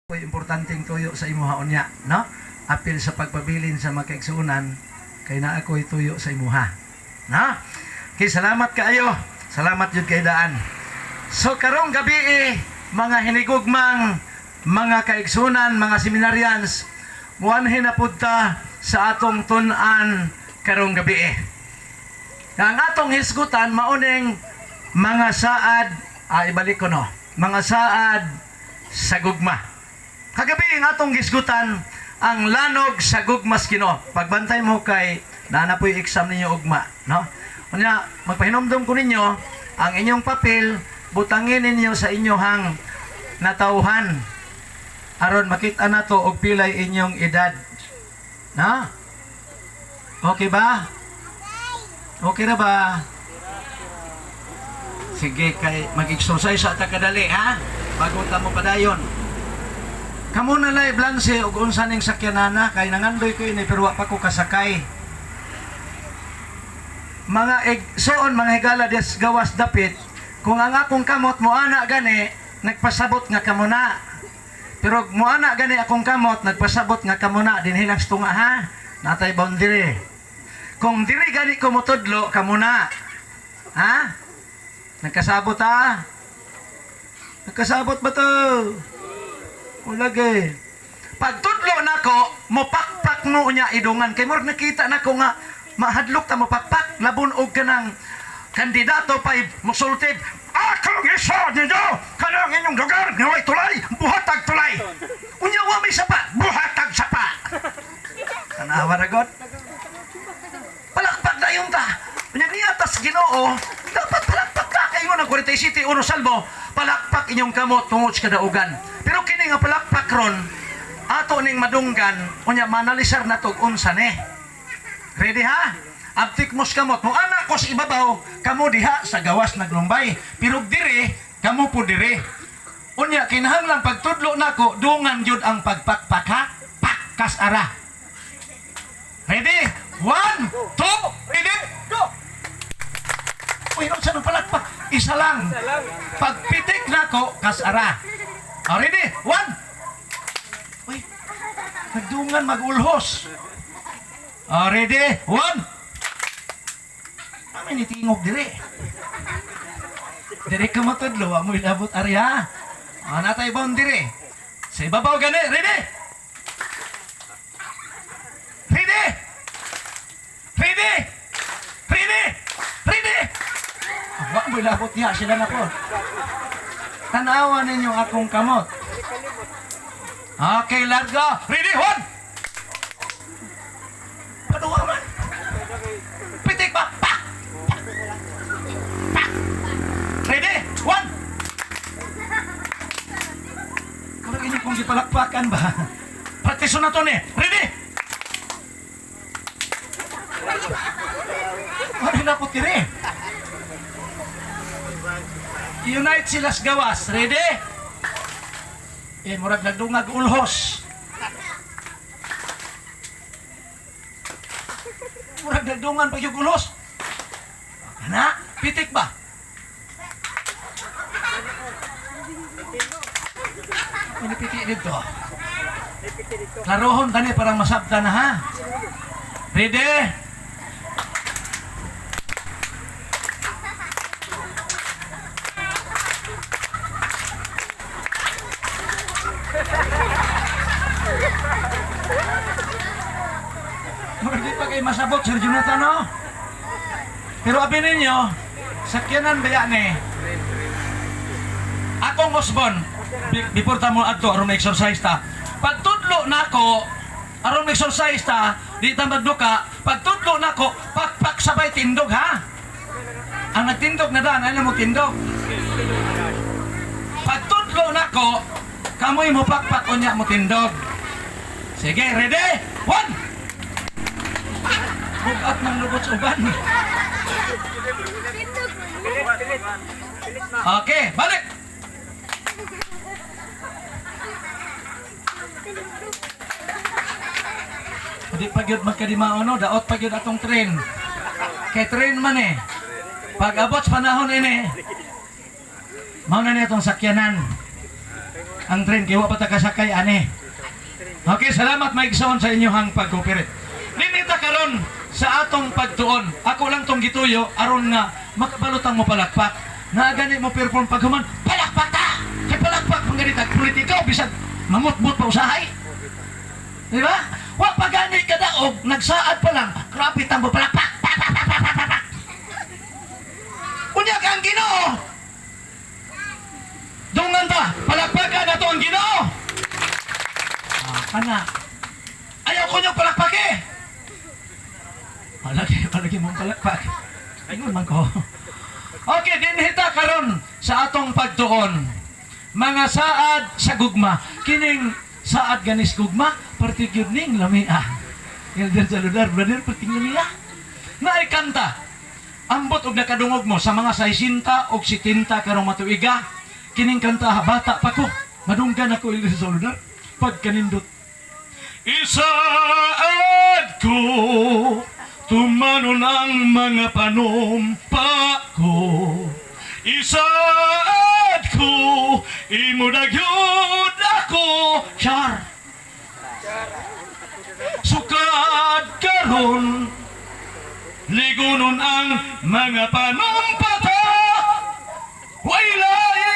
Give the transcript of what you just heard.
Importanteng tuyo sa imuha unya, no? Apil sa pagpabilin sa makaigsuunan kay naa ako'y tuyo sa imuha. Na? Kay salamat kaayo. Salamat jud kay daan. So karong gabi mga hinigugmang mga kaigsunan, mga seminarians, muanhin na pudta sa atong tun-an karong gabi. Ang atong hisgutan mauning mga saad, ibalik ko no, mga saad sa gugma. Kagabi ang atong gisgutan ang lanog sa gugmas Ginoo. Pagbantay mo kay nanapoy exam ninyo ugma, no? Unya magpahinomdom ko ninyo ang inyong papel, butangin ninyo sa inyohang natauhan aron makita nato og pilay inyong edad. Na? Okay ba? Okay na ba? Sige kay mag-exercise sa ta kadali ha. Bago ta mo padayon. Kamu na lay blanse og unsa ning sakyanana kay nangandoy ko ini pero wa pa ko kasakay. Mga igsoon mga higala des gawas dapit kung ang akong kamot mo ana gani nagpasabot nga kamo na. Pero mo ana gani akong kamot nagpasabot nga kamo na dinhi lang tunga ha. Natay boundary. Kung diri gani ko motudlo kamo na. Ha? Nagkasabot ha? Nagkasabot ba to? Ulagay. Pagtudlo nako, mopakpak no nya idungan kay murag nakita nako nga mahadlok ta mopakpak labon og kanang kandidato pay mosultib. Akong isa ninyo kanang inyong lugar nga way tulay, buhatag tulay. Unya wa may sapa, buhatag sapa. Tanawa ragot. Palakpak dayon ta. Unya niya tas Ginoo, dapat palakpak ka kay mo ng 47 uno salmo. Palakpak inyong kamot tungod sa kadaugan. Pero kini nga palakpak ron, ato ning madunggan, unya manalisar na to unsa ni. Ready ha? Abtik mos kamot. Mo ana ko sa ibabaw, kamo diha sa gawas naglumbay. Pero dire, kamo po dire. Unya kinahanglan pagtudlo nako, dungan jud ang pagpakpak ha. Pakkas ara. Ready? 1, 2, ready? Go! Uy, no, saan ang palakpak? Isa lang. Pagpitik nako, kasara. Ready? 1. Uy, nagdungan mag-ulhos. Ready? 1. Kami nitingog dire. Dire ka matudlo, amoy labot area. Natay bawang dire. Sa ibabaw gani, ready? Ready? Ready? Ready? Ready? Wa mo labot niya sila na po. Tanawa ninyo akong kamot. Okay, let's go. Ready, one. Paduwa man. Pitik pa. Pak. Pak. Ready, one. Kung inyo kong gipalakpakan ba? Praktiso na to ni. Ready? Ano na po tiri? Unite sila sa gawas. Ready? Murag nagdungag ulhos. Murag nagdungan pag yung ulhos. Ana, pitik ba? Ano pitik dito? Laruhon tani parang masabta na ha. Ready? Hindi pa kayo masabot, Sir Jonathan, no? Pero abin ninyo, sakyanan ba yan eh? Akong Osbon, before ta mo adto, aron exercise ta. Pagtudlo na ako, aron exercise ta, di ta magduka, pagtudlo na ako, pakpak sabay tindog, ha? Ang nagtindog na daan, alam mo tindog? Pagtudlo na ako, kamoy mo pakpak o niya mo tindog. Sige, ready? 1! Bukat ng lubot sa uban. Okay, balik! Hindi pa yun magkadimao, no? Daot pa yun atong train. Kay train man eh. Pag abot sa panahon ini, mauna na itong sakyanan. ang train kay wa pa ta kasakay ani. Okay, salamat maigsoon sa inyong pag-cooperate. Ninita karon sa atong pagtuon. Ako lang tong gituyo aron nga makabalutang mo palakpak. Na gani mo perform paghuman, palakpak ta. Kay palakpak pang ganit ag politiko bisag mamutbot pa usahay. Di ba? Wa pa gani ka daog, nagsaad pa lang, grabe tang palakpak. Unya ka ang Ginoo. Dungan ta, palakpakan na to ang Ginoo. Kana. Ayaw ko niyong palakpak eh. Palagi mong palakpak. Ayun man ko. Okay, dinhita karon sa atong pagtuon. Mga saad sa gugma. Kining saad ganis gugma, partikyud ning lamia. Elder Saludar, brother, parting lamia. Naay kanta. Ambot og nakadungog mo sa mga 60 og 70 karong matuiga. Kining kanta, bata pa ko. Madunggan ako, Elder Saludar. Pagkanindot. Isaad ko, tumanon ang mga panumpa ko. Isaad ko, imudagyod ako. Char. Sukad karon, ligunon ang mga panumpata. Way lain